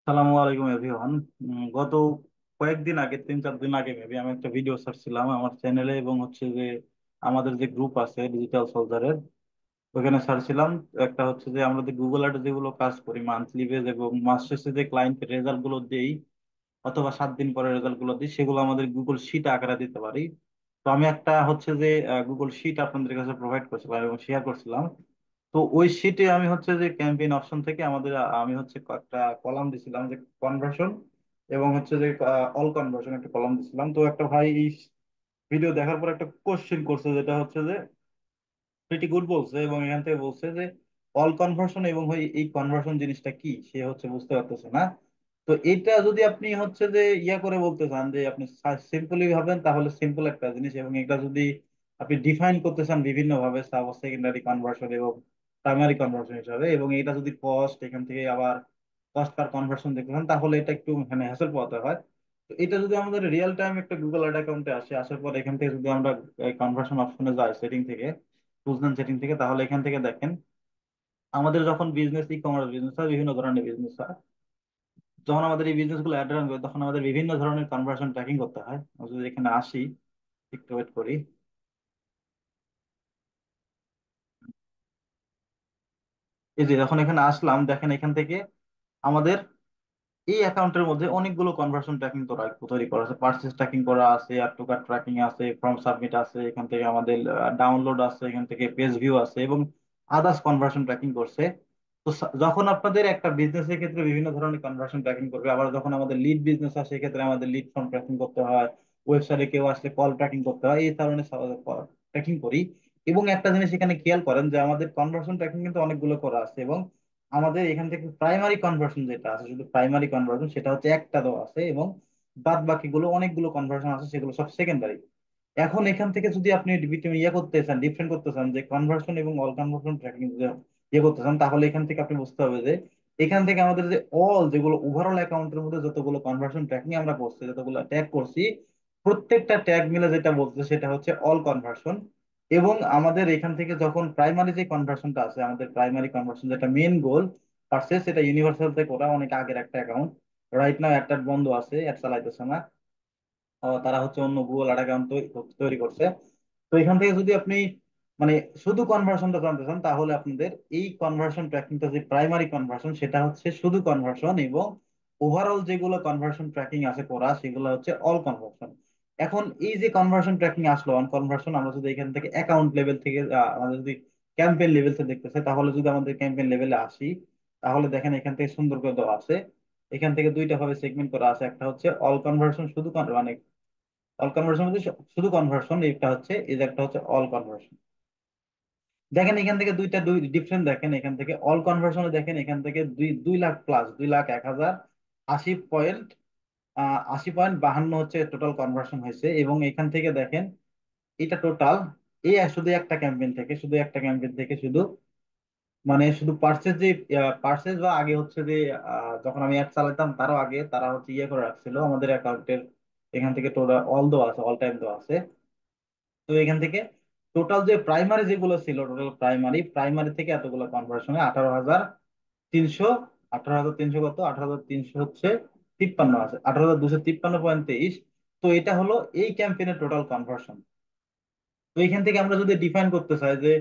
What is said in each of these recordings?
সালামু আলাইকুম এভরিওয়ান। গত কয়েকদিন আগে 3-4 দিন আগে মেবি আমি একটা ভিডিও ছাড়ছিলাম আমার চ্যানেলে, এবং হচ্ছে যে আমাদের যে গ্রুপ আছে ডিজিটাল সোলজারের, ওখানে ছাড়ছিলাম। একটা হচ্ছে যে আমরা যে গুগল আর্টে যেগুলো কাজ করি মান্থলি বেজ এবং মাস শেষে যে ক্লায়েন্টের রেজাল্ট গুলো দেই, অথবা 7 দিন পরে রেজাল্ট গুলো দিই, সেগুলো আমাদের গুগল শিট আকারে দিতে পারি। তো আমি একটা হচ্ছে যে গুগল শিট আপনাদের কাছে প্রোভাইড করছিলাম এবং শেয়ার করছিলাম। তো ওই শিটে আমি হচ্ছে যে ক্যাম্পেইন অপশন থেকে আমাদের আমি হচ্ছে একটা কলাম দিছিলাম যে কনভার্সন, এবং হচ্ছে যে অল কনভার্সন একটা কলাম দিছিলাম। তো একটা ভাই এই ভিডিও দেখার পর একটা কোশ্চেন করছে, যেটা হচ্ছে যে প্রিটি গুড বলছে, এবং এখান থেকে বলছে যে অল কনভার্সন এবং এই কনভার্সন জিনিসটা কি সে হচ্ছে বুঝতে পারতেছে না। তো এটা যদি আপনি হচ্ছে যে ইয়া করে বলতে চান যে আপনি সিম্পলি ভাবেন, তাহলে সিম্পল একটা জিনিস, এবং এটা যদি আপনি ডিফাইন করতে চান বিভিন্ন ভাবে, সাব সেকেন্ডারি কনভার্সন এবং প্রাইমারি কনভার্সন হিসাবে, এবং এটা যদি কস্ট এখান থেকে আবার কস্ট পার কনভার্সন দেখতে চান, তাহলে এটা একটু মানে হ্যাসেল পোহাতে হয়। তো এটা যদি আমাদের রিয়েল টাইম একটা গুগল অ্যাড অ্যাকাউন্টে আসে, আসার পর এখান থেকে যদি আমরা কনভার্সন অপশনে যাই সেটিং থেকে, টুলস এন্ড সেটিং থেকে, তাহলে এখান থেকে দেখেন আমাদের যখন বিজনেস, ই কমার্স বিজনেস হয়, বিভিন্ন ধরনের বিজনেস হয়, যখন আমাদের এই বিজনেস গুলো অ্যাড রান করে তখন আমাদের বিভিন্ন ধরনের কনভার্সন ট্র্যাকিং করতে হয়। আমরা যদি এখানে আসি, একটু ওয়েট করি। এই যে যখন এখানে আসলাম, দেখেন এখান থেকে আমাদের এই অ্যাকাউন্টের মধ্যে অনেকগুলো কনভার্সন ট্র্যাকিং তৈরি করা আছে, পার্সেস ট্র্যাকিং করা আছে, আর টু কার্ট ট্র্যাকিং আছে, ফর্ম সাবমিট আছে, এখান থেকে আমাদের ডাউনলোড আছে, এখান থেকে পেজ ভিউ আছে, এবং আদার্স কনভার্সন ট্র্যাকিং করছে। তো যখন আপনাদের একটা বিজনেসের ক্ষেত্রে বিভিন্ন ধরনের কনভার্সন ট্র্যাকিং করবে, আবার যখন আমাদের লিড বিজনেস আসে সেক্ষেত্রে আমাদের লিড ফর্ম ট্র্যাকিং করতে হয়, ওয়েবসাইটে কেউ আসলে কল ট্র্যাকিং করতে হয়, এই ধরনের ট্র্যাকিং করি। এবং একটা জিনিস এখানে খেয়াল করেন যে আমাদের কনভার্সন ট্র্যাকিং কিন্তু অনেকগুলো করা আছে, এবং আমাদের এখান থেকে প্রাইমারি কনভার্সন যেটা আছে, শুধু প্রাইমারি কনভার্সন সেটা হচ্ছে একটা দেওয়া আছে, এবং বাদ বাকিগুলো অনেকগুলো কনভার্সন আছে সেগুলো সব সেকেন্ডারি। এখন এখান থেকে যদি আপনি ইয়ে করতে চান, ডিফারেন্ট করতে চান যে কনভার্সন এবং অল কনভার্সন ট্র্যাকিং ইয়ে করতে চান, তাহলে এখান থেকে আপনি বুঝতে হবে যে এখান থেকে আমাদের যে অল যেগুলো ওভারঅল অ্যাকাউন্টের মধ্যে যতগুলো কনভার্সন ট্র্যাকিং আমরা করছি, যতগুলো ট্যাগ করছি, প্রত্যেকটা ট্যাগ মিলে যেটা বলছে সেটা হচ্ছে অল কনভার্সন। এবং আমাদের এখান থেকে যখন প্রাইমারি যে কনভার্সনটা আছে, আমাদের প্রাইমারি কনভার্সন যেটা মেন গোল পারচেস, সেটা ইউনিভার্সাল থেকে ওরা অনেক আগের একটা অ্যাকাউন্ট, রাইট নাও একটা বন্ধ আছে, অ্যাড চালাইতেছে না। তারা হচ্ছে অন্য গুগল অ্যাড অ্যাকাউন্ট তৈরি করছে। তো এখান থেকে যদি আপনি মানে শুধু কনভার্সনটা জানতে চান, তাহলে আপনাদের এই কনভার্সন ট্র্যাকিংটা যে প্রাইমারি কনভার্সন সেটা হচ্ছে শুধু কনভার্সন, এবং ওভারঅল যেগুলো কনভার্সন ট্র্যাকিং আছে করা সেগুলো হচ্ছে অল কনভার্সন। এখন এই যে কনভার্সন ট্র্যাকিং আসলো অন কনভার্সন, আমরা যদি এখান থেকে অ্যাকাউন্ট লেভেল থেকে আমাদের যদি ক্যাম্পেইন লেভেল থেকে দেখতে চাই, তাহলে যদি আমাদের ক্যাম্পেইন লেভেলে আসি, তাহলে দেখেন এখান থেকে সুন্দর করে দেওয়া আছে। এখান থেকে দুইটা ভাবে সেগমেন্ট করা আছে, একটা হচ্ছে অল কনভার্সন শুধু মানে অল কনভার্সন মধ্যে শুধু কনভার্সন, একটা হচ্ছে এই যে একটা হচ্ছে অল কনভার্সন। দেখেন এখান থেকে দুই ডিফারেন্ট, দেখেন এখান থেকে অল কনভার্সনে দেখেন এখান থেকে 2 লাখ প্লাস, 2,01,080 পয়েন্ট, 80.52 হচ্ছে টোটাল কনভার্সন হয়েছে। এবং এখান থেকে দেখেন এটা টোটাল, এই শুধু একটা ক্যাম্পেইন থেকে, শুধু মানে শুধু পার্সেস যে পার্সেস বা আগে হচ্ছে যে যখন আমি অ্যাড চালাতাম তারও আগে তারা হচ্ছে ইয়ে করে রাখছিল আমাদের অ্যাকাউন্টের, এখান থেকে টোটাল অল দেওয়া আছে, অল টাইম দেওয়া আছে। তো এখান থেকে টোটাল যে প্রাইমারি যেগুলো ছিল, টোটাল প্রাইমারি প্রাইমারি থেকে এতগুলো কনভার্সনে 18,300, 18,300 কত, 18,300 হচ্ছে 53 আছে, 18,253.23। তো এটা হলো এই ক্যাম্পেইনের টোটাল কনভার্সন। তো এখান থেকে আমরা যদি ডিফাইন করতে চাই যে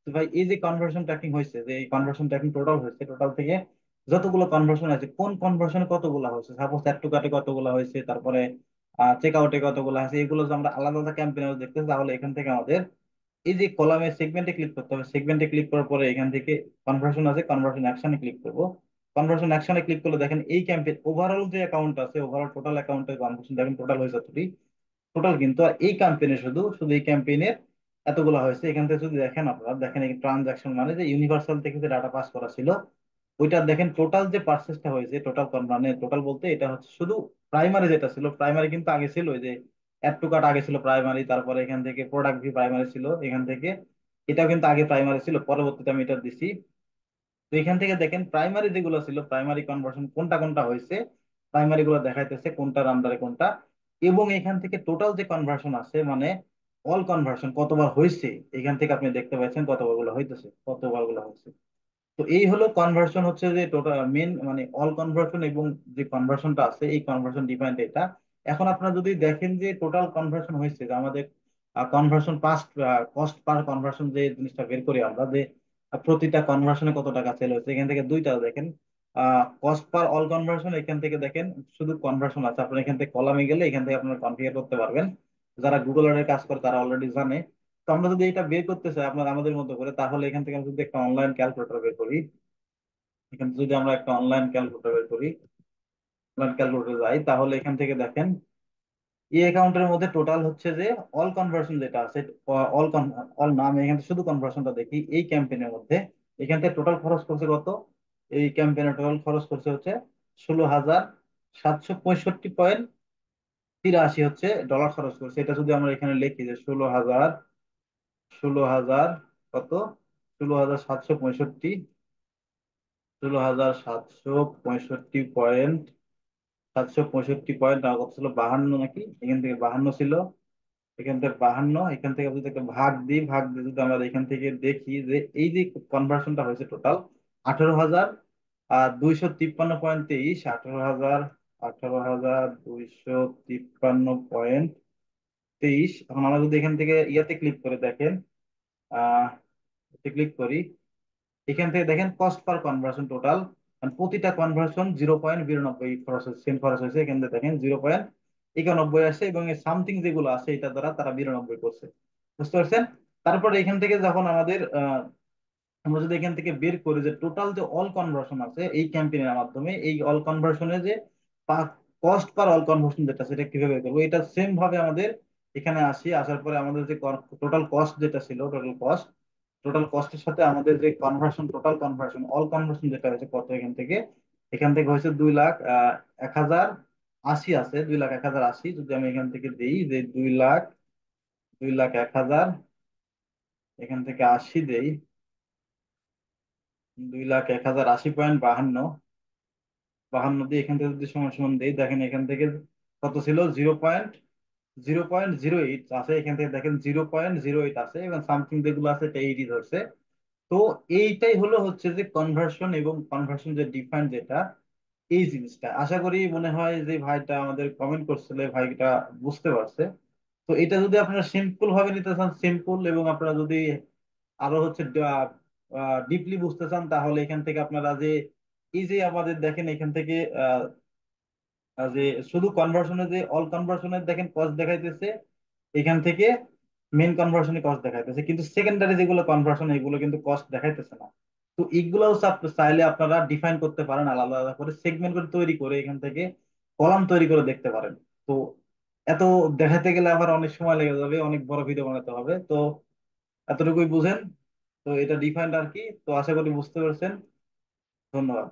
তো ভাই এই যে কনভার্সন ট্র্যাকিং হয়েছে, যে এই কনভার্সন ট্র্যাকিং টোটাল হয়েছে, টোটাল থেকে যতগুলো কনভার্সন আছে কোন কনভার্সনে কতগুলো হয়েছে, সাপোজ অ্যাড টু কার্টে কতগুলো হয়েছে, তারপরে চেক আউটে কতগুলো আছে, এগুলো যদি আমরা আলাদা আলাদা ক্যাম্পেইনে দেখতে চাই, তাহলে এখান থেকে আমাদের এই যে কলামে সেগমেন্টে ক্লিক করতে হবে। সেগমেন্টে ক্লিক করার পরে এখান থেকে কনভার্সন আছে, কনভার্সন অ্যাকশনে ক্লিক করব। কনভার্সন অ্যাকশনে ক্লিক করলে দেখেন এই ক্যাম্পেইন ওভারঅল যে অ্যাকাউন্ট আছে, ওভারঅল টোটাল অ্যাকাউন্টের কনভার্সন দেখেন টোটাল হয়েছে টোটাল। কিন্তু আর এই ক্যাম্পেইনে শুধু শুধু এই ক্যাম্পেইনের এতগুলো হয়েছে। এখান থেকে যদি দেখেন, আপনারা দেখেন এই ট্রানজাকশন মানে যে ইউনিভার্সাল থেকে যে ডাটা পাস করা ছিল, ওইটা দেখেন টোটাল যে পার্সেসটা হয়েছে, টোটাল মানে টোটাল বলতে এটা হচ্ছে শুধু প্রাইমারি যেটা ছিল, প্রাইমারি কিন্তু আগে ছিল ওই যে অ্যাড টু কার্ট আগে ছিল প্রাইমারি, তারপরে এখান থেকে প্রোডাক্ট ভি প্রাইমারি ছিল, এখান থেকে এটাও কিন্তু আগে প্রাইমারি ছিল, পরবর্তীতে আমি এটা দিছি। তো এখান থেকে দেখেন প্রাইমারি যেগুলো ছিল, প্রাইমারি কনভার্সন কোনটা কোনটা হয়েছে, প্রাইমারি গুলো দেখাইতেছে কোনটার আন্ডারে কোনটা। এবং এখান থেকে টোটাল যে কনভার্সন আছে মানে অল কনভার্সন কতবার হয়েছে, এখান থেকে আপনি দেখতে পাচ্ছেন কতবার গুলো হইতেছে, কতবার গুলো হয়েছে। তো এই হলো কনভার্সন, হচ্ছে যে টোটাল মেন মানে অল কনভার্সন এবং যে কনভার্সনটা আছে এই কনভার্সন ডিফাইন্ড এটা। এখন আপনারা যদি দেখেন যে টোটাল কনভার্সন হয়েছে, যে আমাদের conversion past cost per conversion যে জিনিসটা বের করি আমরা, যে প্রতিটা কনভার্সনে কত টাকা সেল হয়েছে, এখান থেকে দুইটা দেখেন কস্ট পার অল কনভার্সন, এখান থেকে দেখেন শুধু কনভার্সন আছে। আপনার এখান থেকে কলামে গেলে এখান থেকে আপনারা কনফিগার করতে পারবেন, যারা গুগল এর কাজ করে তারা অলরেডি জানে। তো আমরা যদি এটা বের করতে চাই আপনার আমাদের মতো করে, তাহলে এখান থেকে আমরা যদি একটা অনলাইন ক্যালকুলেটর বের করি, এখান থেকে যদি আমরা একটা অনলাইন ক্যালকুলেটর বের করি, অনলাইন ক্যালকুলেটর যাই, তাহলে এখান থেকে দেখেন এই অ্যাকাউন্টের মধ্যে টোটাল হচ্ছে যে অল কনভার্সন যেটা আছে, অল অল নাম, এখান থেকে শুধু কনভার্সনটা দেখি এই ক্যাম্পেইনের মধ্যে। এখান থেকে টোটাল খরচ করছে কত, এই ক্যাম্পেইনের টোটাল খরচ করছে হচ্ছে 16,765.83 হচ্ছে ডলার খরচ করছে। এটা যদি আমরা এখানে লিখি যে 16,000 কত, 16,765, 16,765.765 টাকা কত ছিল, 52 নাকি, এখান থেকে 52 ছিল, এখান থেকে 52, এখান থেকে যদি একটা ভাগ দিই, ভাগ দিয়ে যদি আমরা এখান থেকে দেখি যে এই যে কনভার্সনটা হয়েছে টোটাল 18,253.23, 18,253.23। এখন আমরা যদি এখান থেকে ইয়াতে ক্লিক করে দেখেন, আহ ক্লিক করি, এখান থেকে দেখেন কস্ট পার কনভার্সন টোটাল, প্রতিটা কনভার্সন 0.92 খরচ হয়েছে, সেম খরচ হয়েছে। এখান থেকে দেখেন 0.91 আসে, এবং এই সামথিং যেগুলো আছে এটা দ্বারা তারা 92 করছে। বুঝতে পারছেন? তারপরে এখান থেকে যখন আমাদের আমরা যদি এখান থেকে বের করি যে টোটাল যে অল কনভার্সন আছে এই ক্যাম্পেইনের মাধ্যমে, এই অল কনভার্সনে যে কস্ট পার অল কনভার্সন যেটা, সেটা কিভাবে বের করবো, এটা সেম ভাবে আমাদের এখানে আসি, আসার পরে আমাদের যে টোটাল কস্ট যেটা ছিল, টোটাল কস্টের সাথে আমাদের যে conversion, total conversion all conversion যেটা হয়েছে কত, এখান থেকে হয়েছে 2,01,080 আছে, 2,01,080। যদি আমি এখান থেকে দেই যে 2,01,000, এখান থেকে 80 দেই, 2,01,080.52, বাহান্ন দিয়ে এখান থেকে যদি সমান সমান দেই, দেখেন এখান থেকে কত ছিল, 0.0.08 আছে, এখান থেকে দেখেন 0.08 আছে, এবং সামথিং যেগুলো আছে এটা 80 ধরছে। তো এইটাই হলো হচ্ছে যে কনভার্সন, এবং কনভার্সন যে ডিফাইন যেটা, এই জিনিসটা আশা করি মনে হয় যে ভাইটা আমাদের কমেন্ট করছিল, এই ভাইটা বুঝতে পারছে। তো এটা যদি আপনারা সিম্পল ভাবে নিতে চান, সিম্পল, এবং আপনারা যদি আরো হচ্ছে ডিপলি বুঝতে চান, তাহলে এখান থেকে আপনারা যে এই যে আমাদের দেখেন এখান থেকে যে শুধু কনভার্সনে যে অল কনভার্সনের দেখেন কস্ট দেখাইতেছে, এখান থেকে মেন কনভার্সনে কস্ট দেখাইতেছে, কিন্তু সেকেন্ডারি যেগুলো কনভার্সন এগুলো কিন্তু কস্ট দেখাইতেছে না। তো এইগুলোও চাইলে আপনারা ডিফাইন করতে পারেন, আলাদা আলাদা করে সেগমেন্ট করে তৈরি করে এখান থেকে কলাম তৈরি করে দেখতে পারেন। তো এত দেখাতে গেলে আবার অনেক সময় লেগে যাবে, অনেক বড় ভিডিও বানাতে হবে। তো এতটুকুই বুঝেন। তো এটা ডিফাইন্ড আর কি, তো আশা করি বুঝতে পারছেন। ধন্যবাদ।